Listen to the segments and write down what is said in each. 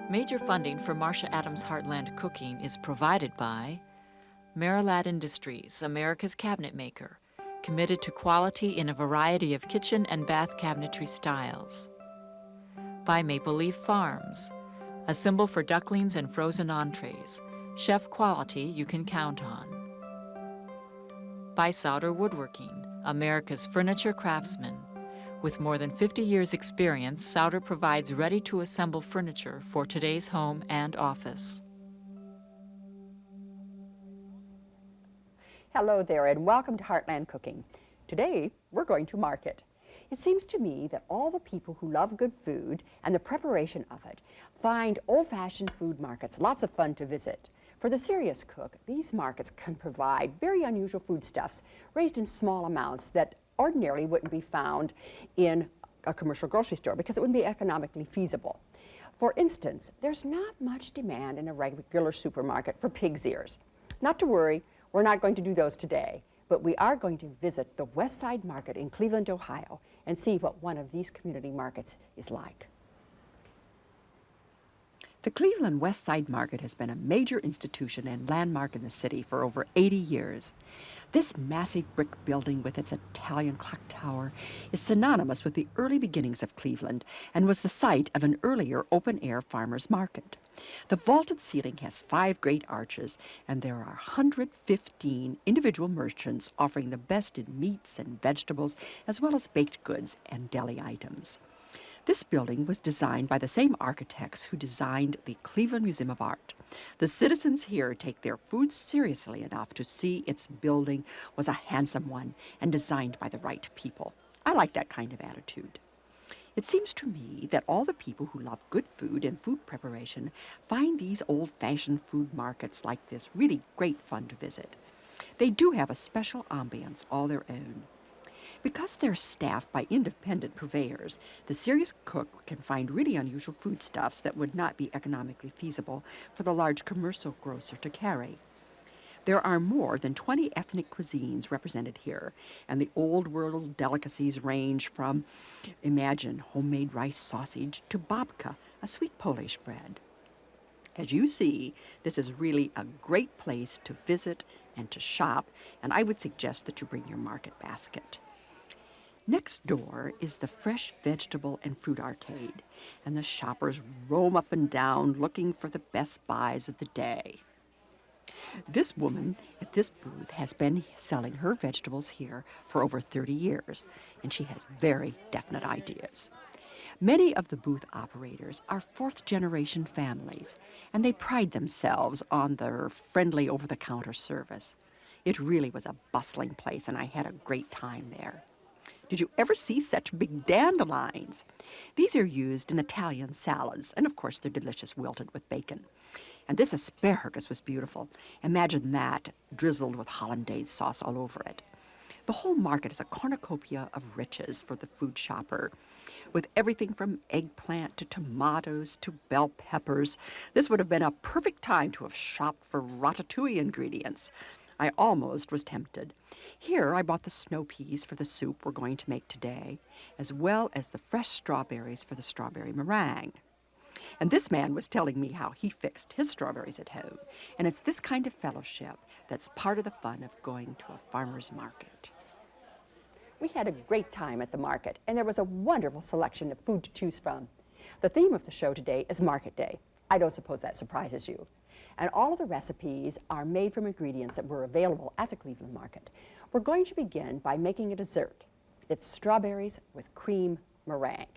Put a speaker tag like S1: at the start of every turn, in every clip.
S1: Major funding for Marcia Adams Heartland Cooking is provided by Marilad Industries, America's cabinet maker, committed to quality in a variety of kitchen and bath cabinetry styles. By Maple Leaf Farms, a symbol for ducklings and frozen entrees, chef quality you can count on. By Souder Woodworking, America's furniture craftsman. With more than 50 years' experience, Souder provides ready-to-assemble furniture for today's home and office.
S2: Hello there and welcome to Heartland Cooking. Today we're going to market. It seems to me that all the people who love good food and the preparation of it find old-fashioned food markets lots of fun to visit. For the serious cook, these markets can provide very unusual foodstuffs raised in small amounts that ordinarily wouldn't be found in a commercial grocery store because it wouldn't be economically feasible. For instance, there's not much demand in a regular supermarket for pig's ears. Not to worry, we're not going to do those today, but we are going to visit the Westside Market in Cleveland, Ohio, and see what one of these community markets is like.
S3: The Cleveland Westside Market has been a major institution and landmark in the city for over 80 years. This massive brick building with its Italian clock tower is synonymous with the early beginnings of Cleveland and was the site of an earlier open-air farmers market. The vaulted ceiling has 5 great arches, and there are 115 individual merchants offering the best in meats and vegetables, as well as baked goods and deli items. This building was designed by the same architects who designed the Cleveland Museum of Art. The citizens here take their food seriously enough to see its building was a handsome one and designed by the right people. I like that kind of attitude. It seems to me that all the people who love good food and food preparation find these old-fashioned food markets like this really great fun to visit. They do have a special ambiance all their own. Because they're staffed by independent purveyors, the serious cook can find really unusual foodstuffs that would not be economically feasible for the large commercial grocer to carry. There are more than 20 ethnic cuisines represented here, and the old-world delicacies range from, imagine, homemade rice sausage to babka, a sweet Polish bread. As you see, this is really a great place to visit and to shop, and I would suggest that you bring your market basket. Next door is the fresh vegetable and fruit arcade, and the shoppers roam up and down looking for the best buys of the day. This woman at this booth has been selling her vegetables here for over 30 years, and she has very definite ideas. Many of the booth operators are fourth-generation families, and they pride themselves on their friendly over-the-counter service. It really was a bustling place, and I had a great time there. Did you ever see such big dandelions? These are used in Italian salads, and of course they're delicious wilted with bacon. And this asparagus was beautiful. Imagine that drizzled with hollandaise sauce all over it. The whole market is a cornucopia of riches for the food shopper, with everything from eggplant to tomatoes to bell peppers. This would have been a perfect time to have shopped for ratatouille ingredients. I almost was tempted. Here I bought the snow peas for the soup we're going to make today, as well as the fresh strawberries for the strawberry meringue. And this man was telling me how he fixed his strawberries at home. And it's this kind of fellowship that's part of the fun of going to a farmer's market.
S2: We had a great time at the market, and there was a wonderful selection of food to choose from. The theme of the show today is Market Day. I don't suppose that surprises you. And all of the recipes are made from ingredients that were available at the Cleveland Market. We're going to begin by making a dessert. It's strawberries with cream meringue.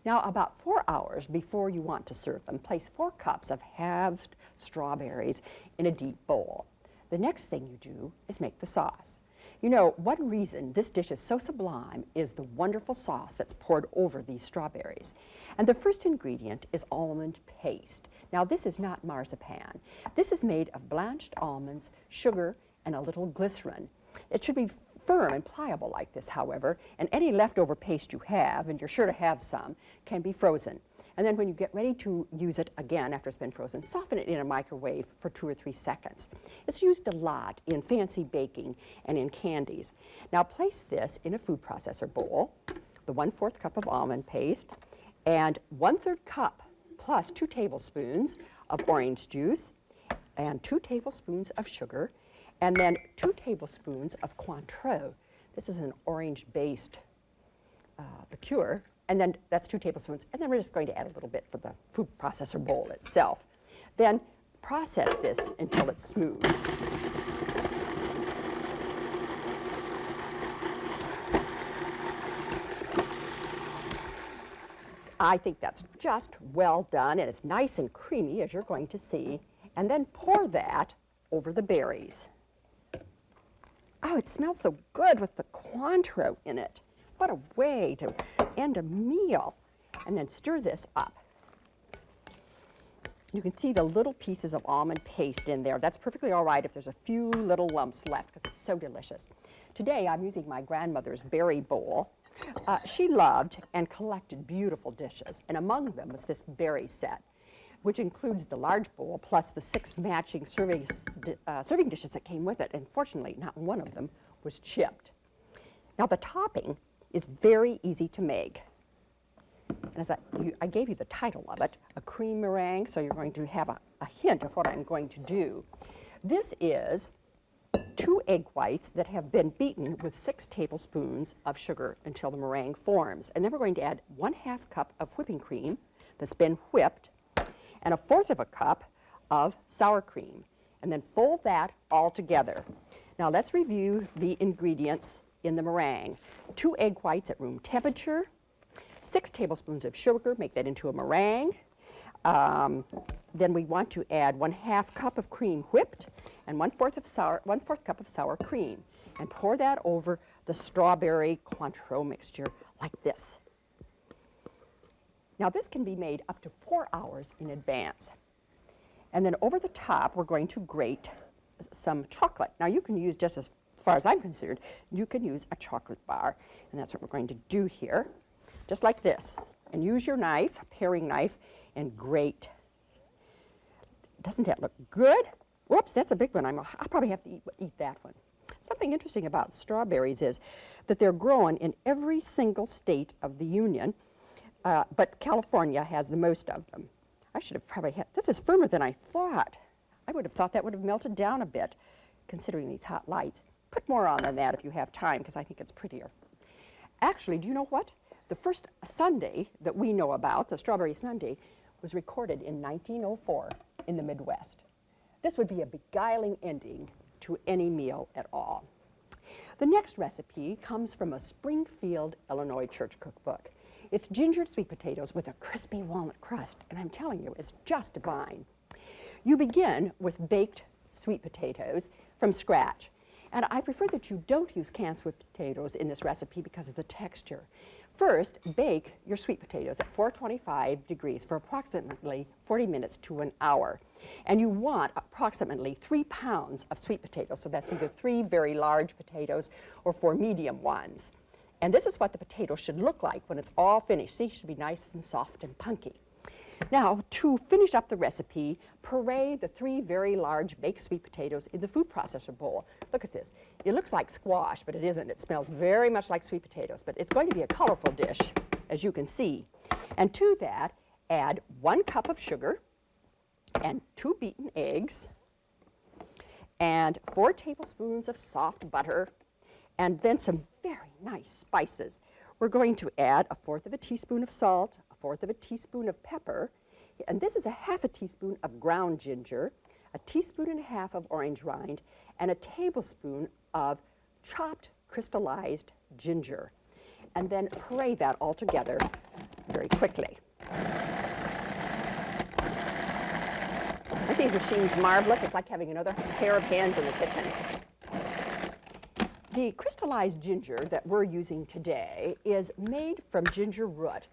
S2: Now, about 4 hours before you want to serve them, place 4 cups of halved strawberries in a deep bowl. The next thing you do is make the sauce. You know, one reason this dish is so sublime is the wonderful sauce that's poured over these strawberries. And the first ingredient is almond paste. Now, this is not marzipan. This is made of blanched almonds, sugar, and a little glycerin. It should be firm and pliable like this, however, and any leftover paste you have, and you're sure to have some, can be frozen. And then when you get ready to use it again after it's been frozen, soften it in a microwave for 2 or 3 seconds. It's used a lot in fancy baking and in candies. Now place this in a food processor bowl, the 1/4 cup of almond paste, and 1/3 cup plus 2 tablespoons of orange juice and 2 tablespoons of sugar, and then 2 tablespoons of Cointreau. This is an orange-based liqueur, and then that's 2 tablespoons, and then we're just going to add a little bit for the food processor bowl itself. Then process this until it's smooth. I think that's just well done, and it's nice and creamy, as you're going to see. And then pour that over the berries. Oh, it smells so good with the Cointreau in it. What a way to end a meal. And then stir this up. You can see the little pieces of almond paste in there. That's perfectly all right if there's a few little lumps left, because it's so delicious. Today I'm using my grandmother's berry bowl. She loved and collected beautiful dishes, and among them was this berry set, which includes the large bowl plus the 6 matching serving dishes that came with it, and fortunately not one of them was chipped. Now the topping is very easy to make. And as I gave you the title of it, a cream meringue, so you're going to have a hint of what I'm going to do. This is 2 egg whites that have been beaten with 6 tablespoons of sugar until the meringue forms. And then we're going to add 1/2 cup of whipping cream that's been whipped, and 1/4 of a cup of sour cream. And then fold that all together. Now let's review the ingredients in the meringue. 2 egg whites at room temperature, 6 tablespoons of sugar, make that into a meringue. Then we want to add 1/2 cup of cream whipped and 1/4 cup of sour cream, and pour that over the strawberry Cointreau mixture like this. Now this can be made up to 4 hours in advance. And then over the top, we're going to grate some chocolate. Now you can use, just as far as I'm concerned, you can use a chocolate bar, and that's what we're going to do here. Just like this, and use your knife, paring knife, and grate. Doesn't that look good? Whoops, that's a big one. I'll probably have to eat that one. Something interesting about strawberries is that they're grown in every single state of the Union, but California has the most of them. I should have probably had, this is firmer than I thought. I would have thought that would have melted down a bit, considering these hot lights. Put more on than that if you have time, because I think it's prettier. Actually, do you know what? The first sundae that we know about, the strawberry sundae, was recorded in 1904 in the Midwest. This would be a beguiling ending to any meal at all. The next recipe comes from a Springfield, Illinois church cookbook. It's gingered sweet potatoes with a crispy walnut crust, and I'm telling you, it's just divine. You begin with baked sweet potatoes from scratch. And I prefer that you don't use canned sweet potatoes in this recipe because of the texture. First, bake your sweet potatoes at 425 degrees for approximately 40 minutes to an hour. And you want approximately 3 pounds of sweet potatoes, so that's either 3 very large potatoes or 4 medium ones. And this is what the potato should look like when it's all finished. See, it should be nice and soft and punky. Now, to finish up the recipe, puree the 3 very large baked sweet potatoes in the food processor bowl. Look at this. It looks like squash, but it isn't. It smells very much like sweet potatoes, but it's going to be a colorful dish, as you can see. And to that, add 1 cup of sugar and 2 beaten eggs and 4 tablespoons of soft butter, and then some very nice spices. We're going to add 1/4 of a teaspoon of salt, 1/4 of a teaspoon of pepper, and this is 1/2 teaspoon of ground ginger, 1.5 teaspoons of orange rind, and 1 tablespoon of chopped crystallized ginger. And then puree that all together very quickly. Aren't these machines marvelous? It's like having another pair of hands in the kitchen. The crystallized ginger that we're using today is made from ginger root,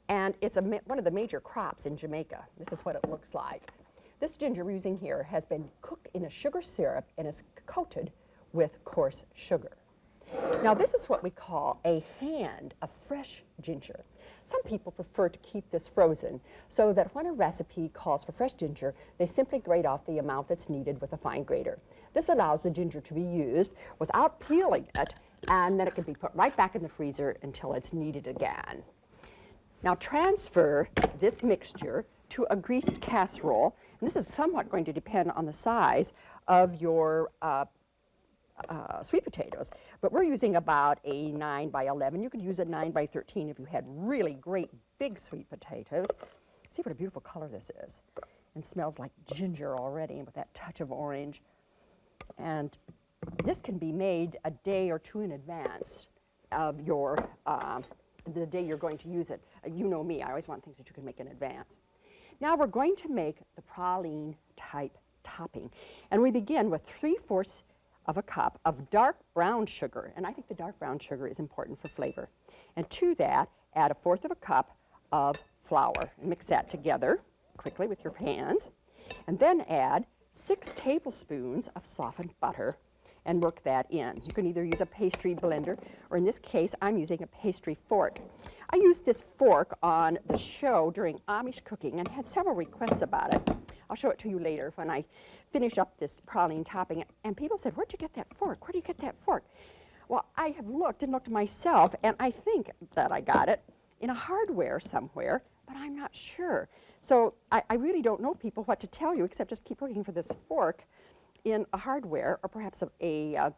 S2: and it's one of the major crops in Jamaica. This is what it looks like. This ginger we're using here has been cooked in a sugar syrup and is coated with coarse sugar. Now this is what we call a hand of fresh ginger. Some people prefer to keep this frozen so that when a recipe calls for fresh ginger, they simply grate off the amount that's needed with a fine grater. This allows the ginger to be used without peeling it, and then it can be put right back in the freezer until it's needed again. Now transfer this mixture to a greased casserole. And this is somewhat going to depend on the size of your sweet potatoes. But we're using about a 9 by 11. You could use a 9 by 13 if you had really great big sweet potatoes. See what a beautiful color this is. And smells like ginger already with that touch of orange. And this can be made a day or two in advance of your the day you're going to use it. You know me, I always want things that you can make in advance. Now we're going to make the praline type topping. And we begin with 3/4 of a cup of dark brown sugar. And I think the dark brown sugar is important for flavor. And to that, add 1/4 of a cup of flour. And mix that together quickly with your hands. And then add 6 tablespoons of softened butter and work that in. You can either use a pastry blender, or in this case, I'm using a pastry fork. I used this fork on the show during Amish cooking and had several requests about it. I'll show it to you later when I finish up this praline topping. And people said, where'd you get that fork? Where do you get that fork? Well, I have looked and looked myself, and I think that I got it in a hardware somewhere, but I'm not sure. So I really don't know, people, what to tell you, except just keep looking for this fork in a hardware or perhaps a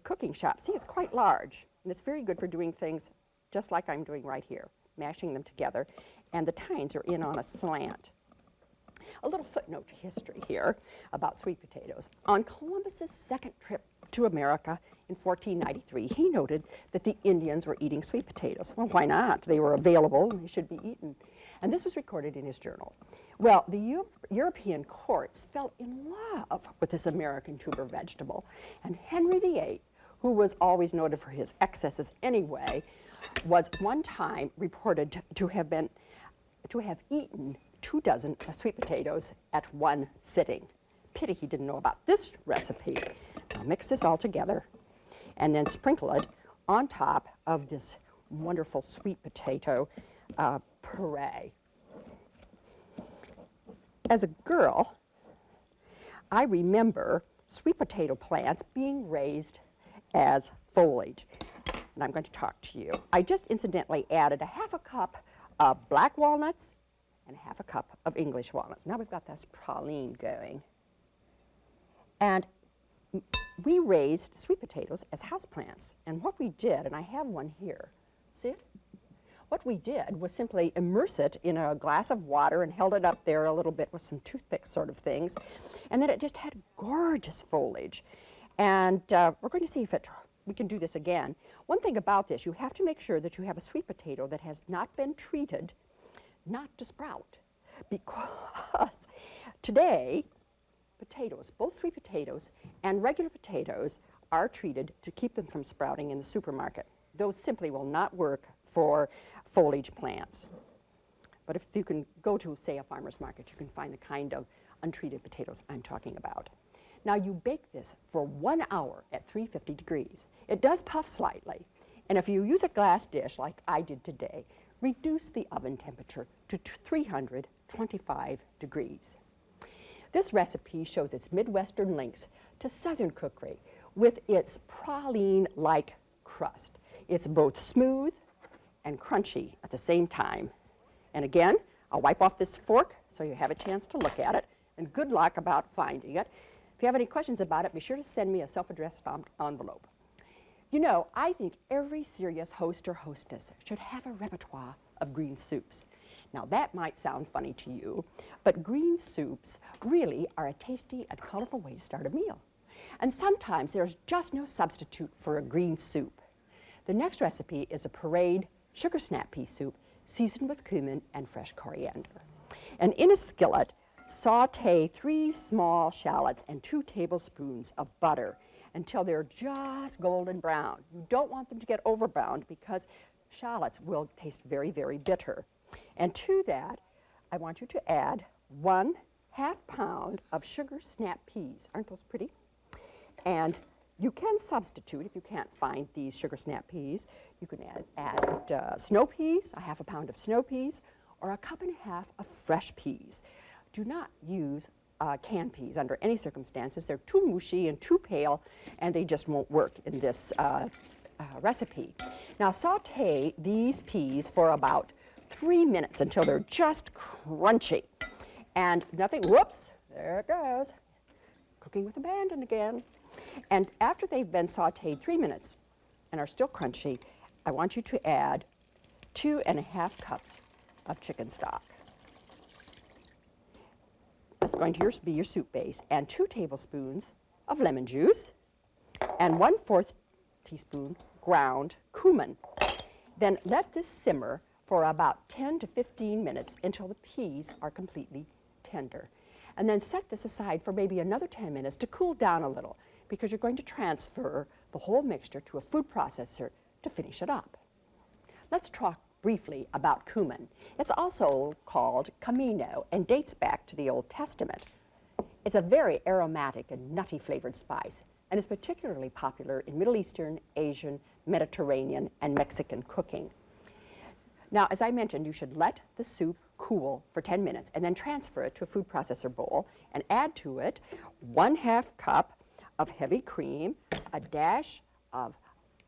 S2: cooking shop. See, it's quite large, and it's very good for doing things just like I'm doing right here, mashing them together, and the tines are in on a slant. A little footnote to history here about sweet potatoes. On Columbus's second trip to America in 1493, he noted that the Indians were eating sweet potatoes. Well, why not? They were available and they should be eaten. And this was recorded in his journal. Well, the European courts fell in love with this American tuber vegetable. And Henry VIII, who was always noted for his excesses anyway, was one time reported to have eaten 2 dozen sweet potatoes at one sitting. Pity he didn't know about this recipe. Now mix this all together and then sprinkle it on top of this wonderful sweet potato puree. As a girl, I remember sweet potato plants being raised as foliage. And I'm going to talk to you. I just incidentally added 1/2 cup of black walnuts and 1/2 cup of English walnuts. Now we've got this praline going. And we raised sweet potatoes as houseplants. And what we did, and I have one here, see it? What we did was simply immerse it in a glass of water and held it up there a little bit with some toothpick sort of things. And then it just had gorgeous foliage. And we're going to see if we can do this again. One thing about this, you have to make sure that you have a sweet potato that has not been treated not to sprout. Because today, potatoes, both sweet potatoes and regular potatoes, are treated to keep them from sprouting in the supermarket. Those simply will not work for foliage plants. But if you can go to, say, a farmer's market, you can find the kind of untreated potatoes I'm talking about. Now you bake this for 1 hour at 350 degrees. It does puff slightly, and if you use a glass dish like I did today, reduce the oven temperature to 325 degrees. This recipe shows its Midwestern links to Southern cookery with its praline-like crust. It's both smooth and crunchy at the same time. And again, I'll wipe off this fork so you have a chance to look at it, and good luck about finding it. If you have any questions about it, be sure to send me a self-addressed envelope. You know, I think every serious host or hostess should have a repertoire of green soups. Now that might sound funny to you, but green soups really are a tasty and colorful way to start a meal. And sometimes there's just no substitute for a green soup. The next recipe is a pureed sugar snap pea soup seasoned with cumin and fresh coriander. And in a skillet, saute 3 small shallots and 2 tablespoons of butter until they're just golden brown. You don't want them to get overbrowned because shallots will taste very, very bitter. And to that, I want you to add 1/2 pound of sugar snap peas. Aren't those pretty? And you can substitute, if you can't find these sugar snap peas, you can add snow peas, 1/2 pound of snow peas, or 1.5 cups of fresh peas. Do not use canned peas under any circumstances. They're too mushy and too pale, and they just won't work in this recipe. Now saute these peas for about 3 minutes until they're just crunchy. And nothing, whoops, there it goes. Cooking with abandon again. And after they've been sauteed 3 minutes and are still crunchy, I want you to add 2.5 cups of chicken stock. That's going to be your soup base, and 2 tablespoons of lemon juice, and 1/4 teaspoon ground cumin. Then let this simmer for about 10 to 15 minutes until the peas are completely tender. And then set this aside for maybe another 10 minutes to cool down a little, because you're going to transfer the whole mixture to a food processor to finish it up. Let's talk briefly about cumin. It's also called comino and dates back to the Old Testament. It's a very aromatic and nutty flavored spice, and is particularly popular in Middle Eastern, Asian, Mediterranean, and Mexican cooking. Now, as I mentioned, you should let the soup cool for 10 minutes and then transfer it to a food processor bowl and add to it 1/2 cup of heavy cream, a dash of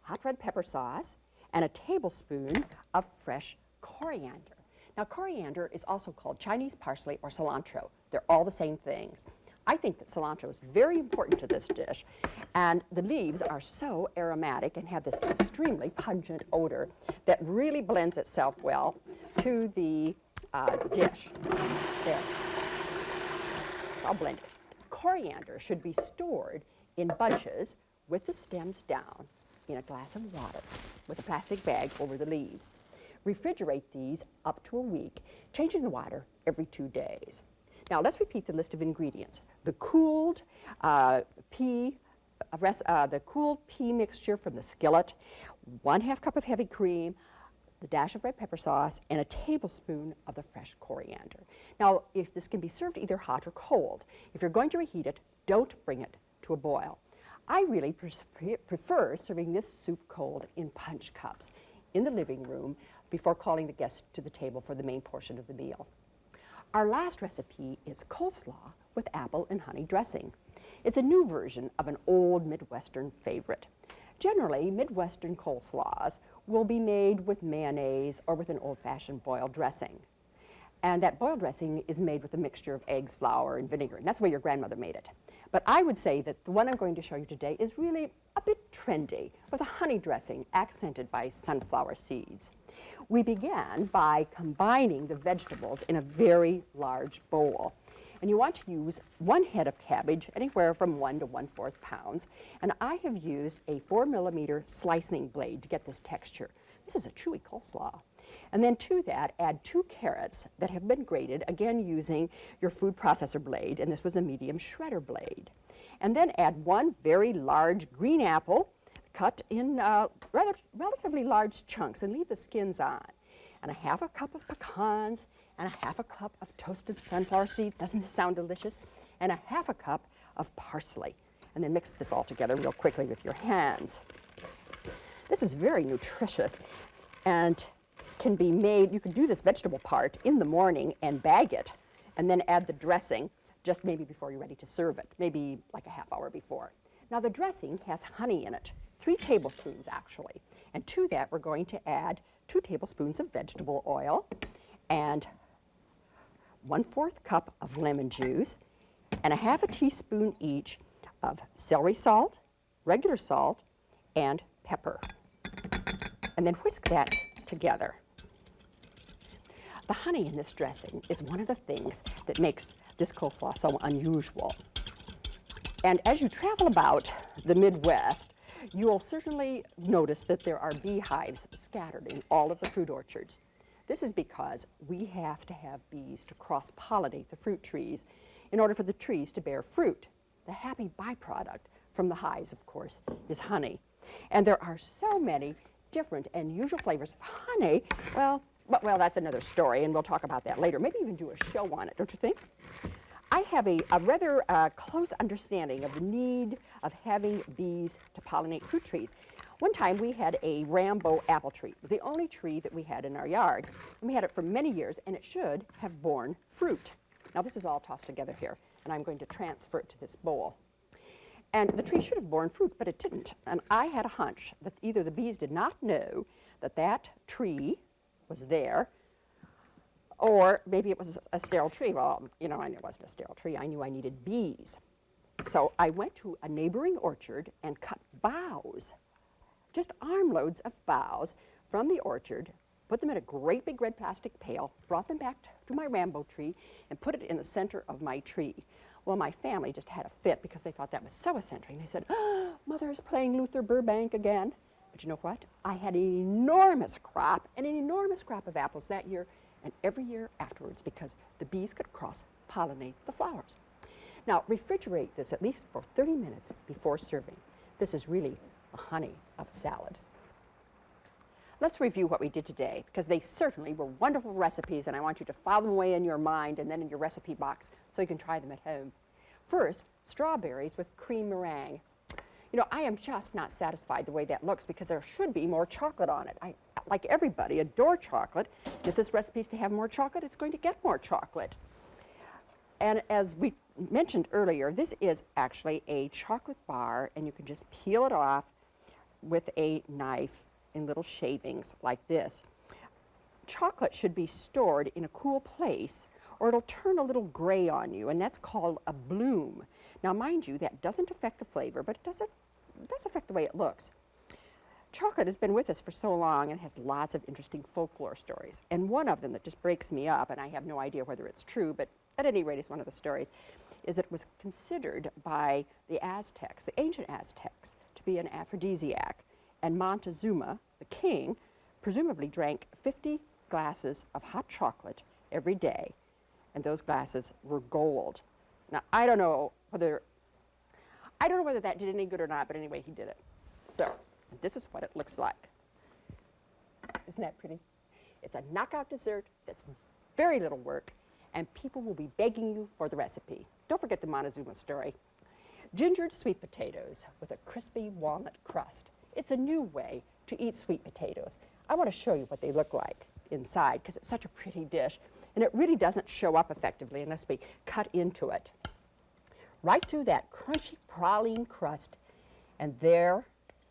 S2: hot red pepper sauce, and a tablespoon of fresh coriander. Now, coriander is also called Chinese parsley or cilantro. They're all the same things. I think that cilantro is very important to this dish, and the leaves are so aromatic and have this extremely pungent odor that really blends itself well to the dish. There. It's all blended. Coriander should be stored in bunches with the stems down in a glass of water with a plastic bag over the leaves. Refrigerate these up to a week, changing the water every 2 days. Now let's repeat the list of ingredients. The cooled pea mixture from the skillet, 1/2 cup of heavy cream, the dash of red pepper sauce, and a tablespoon of the fresh coriander. Now, if this can be served either hot or cold, if you're going to reheat it, don't bring it to a boil. I really prefer serving this soup cold in punch cups in the living room before calling the guests to the table for the main portion of the meal. Our last recipe is coleslaw with apple and honey dressing. It's a new version of an old Midwestern favorite. Generally, Midwestern coleslaws will be made with mayonnaise or with an old-fashioned boiled dressing. And that boiled dressing is made with a mixture of eggs, flour, and vinegar. And that's the way your grandmother made it. But I would say that the one I'm going to show you today is really a bit trendy, with a honey dressing accented by sunflower seeds. We began by combining the vegetables in a very large bowl. And you want to use 1 head of cabbage, anywhere from 1 to 1/4 pounds. And I have used a 4mm slicing blade to get this texture. This is a chewy coleslaw. And then to that, add 2 carrots that have been grated, again using your food processor blade, and this was a medium shredder blade. And then add 1 very large green apple, cut in relatively large chunks, and leave the skins on. And 1/2 cup of pecans, and 1/2 cup of toasted sunflower seeds. Doesn't this sound delicious? And 1/2 cup of parsley. And then mix this all together real quickly with your hands. This is very nutritious and can be made, you can do this vegetable part in the morning and bag it, and then add the dressing just maybe before you're ready to serve it, maybe like a half hour before. Now the dressing has honey in it, 3 tablespoons actually. And to that we're going to add 2 tablespoons of vegetable oil and 1/4 cup of lemon juice and 1/2 teaspoon each of celery salt, regular salt, and pepper. And then whisk that together. The honey in this dressing is one of the things that makes this coleslaw so unusual. And as you travel about the Midwest, you will certainly notice that there are beehives scattered in all of the fruit orchards. This is because we have to have bees to cross-pollinate the fruit trees in order for the trees to bear fruit. The happy byproduct from the hives, of course, is honey. And there are so many different and unusual flavors of honey. Well, that's another story, and we'll talk about that later. Maybe even do a show on it, don't you think? I have a rather close understanding of the need of having bees to pollinate fruit trees. One time we had a Rambo apple tree. It was the only tree that we had in our yard. And we had it for many years, and it should have borne fruit. Now this is all tossed together here, and I'm going to transfer it to this bowl. And the tree should have borne fruit, but it didn't. And I had a hunch that either the bees did not know that that tree was there, Or maybe it was a sterile tree. Well, you know, and it wasn't a sterile tree. I knew I needed bees. So I went to a neighboring orchard and cut boughs, just armloads of boughs from the orchard, put them in a great big red plastic pail, brought them back to my Rambo tree, and put it in the center of my tree. Well, my family just had a fit because they thought that was so eccentric. They said, oh, Mother is playing Luther Burbank again. But you know what? I had an enormous crop of apples that year and every year afterwards because the bees could cross-pollinate the flowers. Now, refrigerate this at least for 30 minutes before serving. This is really a honey of a salad. Let's review what we did today, because they certainly were wonderful recipes, and I want you to file them away in your mind and then in your recipe box so you can try them at home. First, strawberries with cream meringue. You know, I am just not satisfied the way that looks because there should be more chocolate on it. I, like everybody, adore chocolate. If this recipe is to have more chocolate, it's going to get more chocolate. And as we mentioned earlier, this is actually a chocolate bar, and you can just peel it off with a knife in little shavings like this. Chocolate should be stored in a cool place or it'll turn a little gray on you, and that's called a bloom. Now, mind you, that doesn't affect the flavor, but it does affect the way it looks. Chocolate has been with us for so long and has lots of interesting folklore stories. And one of them that just breaks me up, and I have no idea whether it's true, but at any rate, it's one of the stories, is it was considered by the Aztecs, the ancient Aztecs, to be an aphrodisiac. And Montezuma, the king, presumably drank 50 glasses of hot chocolate every day, and those glasses were gold. Now, I don't know whether that did any good or not, but anyway, he did it. So, this is what it looks like. Isn't that pretty? It's a knockout dessert that's very little work, and people will be begging you for the recipe. Don't forget the Montezuma story. Gingered sweet potatoes with a crispy walnut crust. It's a new way to eat sweet potatoes. I want to show you what they look like inside because it's such a pretty dish, and it really doesn't show up effectively unless we cut into it. Right through that crunchy praline crust, and there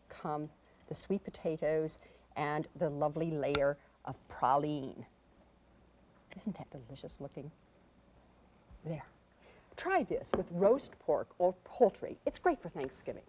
S2: come the sweet potatoes and the lovely layer of praline. Isn't that delicious looking? There. Try this with roast pork or poultry. It's great for Thanksgiving.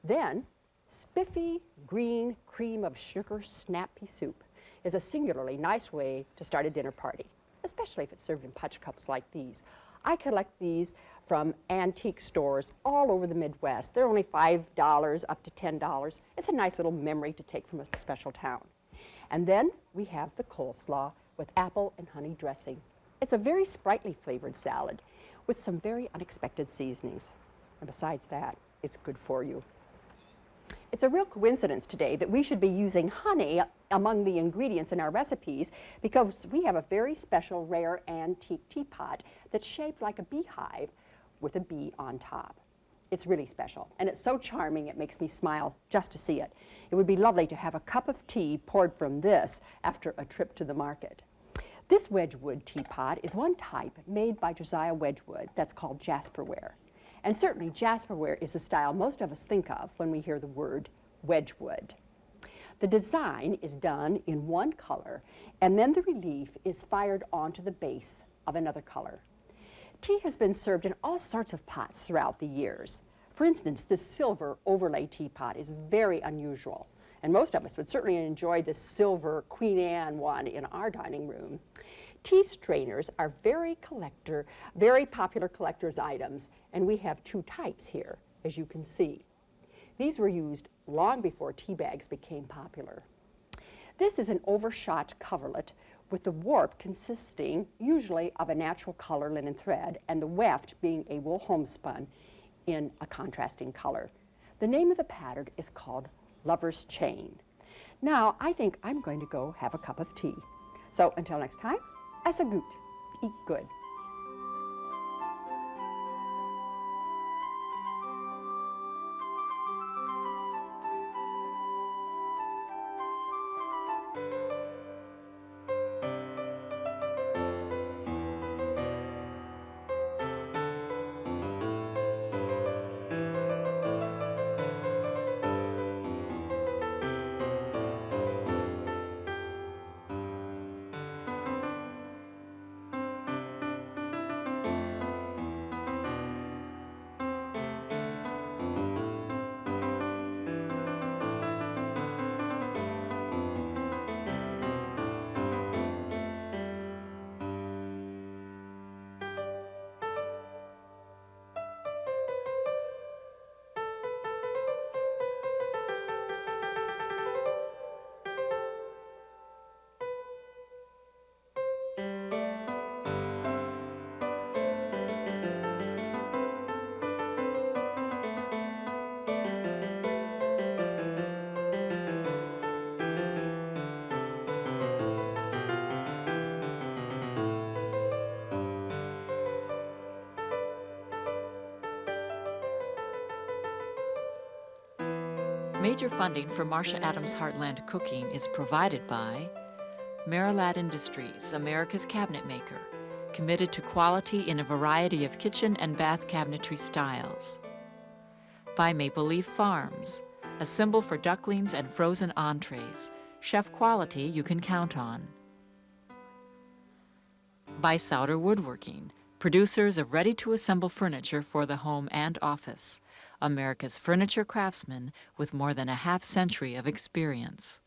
S2: Then, spiffy green cream of sugar snap pea soup is a singularly nice way to start a dinner party, especially if it's served in punch cups like these. I collect these from antique stores all over the Midwest. They're only $5 up to $10. It's a nice little memory to take from a special town. And then we have the coleslaw with apple and honey dressing. It's a very sprightly flavored salad with some very unexpected seasonings. And besides that, it's good for you. It's a real coincidence today that we should be using honey among the ingredients in our recipes because we have a very special rare antique teapot that's shaped like a beehive with a bee on top. It's really special, and it's so charming it makes me smile just to see it. It would be lovely to have a cup of tea poured from this after a trip to the market. This Wedgwood teapot is one type made by Josiah Wedgwood that's called jasperware. And certainly jasperware is the style most of us think of when we hear the word Wedgwood. The design is done in one color, and then the relief is fired onto the base of another color. Tea has been served in all sorts of pots throughout the years. For instance, this silver overlay teapot is very unusual, and most of us would certainly enjoy this silver Queen Anne one in our dining room. Tea strainers are very popular collector's items, and we have two types here, as you can see. These were used long before tea bags became popular. This is an overshot coverlet with the warp consisting usually of a natural color linen thread and the weft being a wool homespun in a contrasting color. The name of the pattern is called Lover's Chain. Now, I think I'm going to go have a cup of tea. So until next time, as a goot, eat good.
S1: Major funding for Marcia Adams Heartland Cooking is provided by Heartland Industries, America's cabinet maker, committed to quality in a variety of kitchen and bath cabinetry styles. By Maple Leaf Farms, a symbol for ducklings and frozen entrees, chef quality you can count on. By Souter Woodworking, producers of ready-to-assemble furniture for the home and office, America's furniture craftsmen with more than a half-century of experience.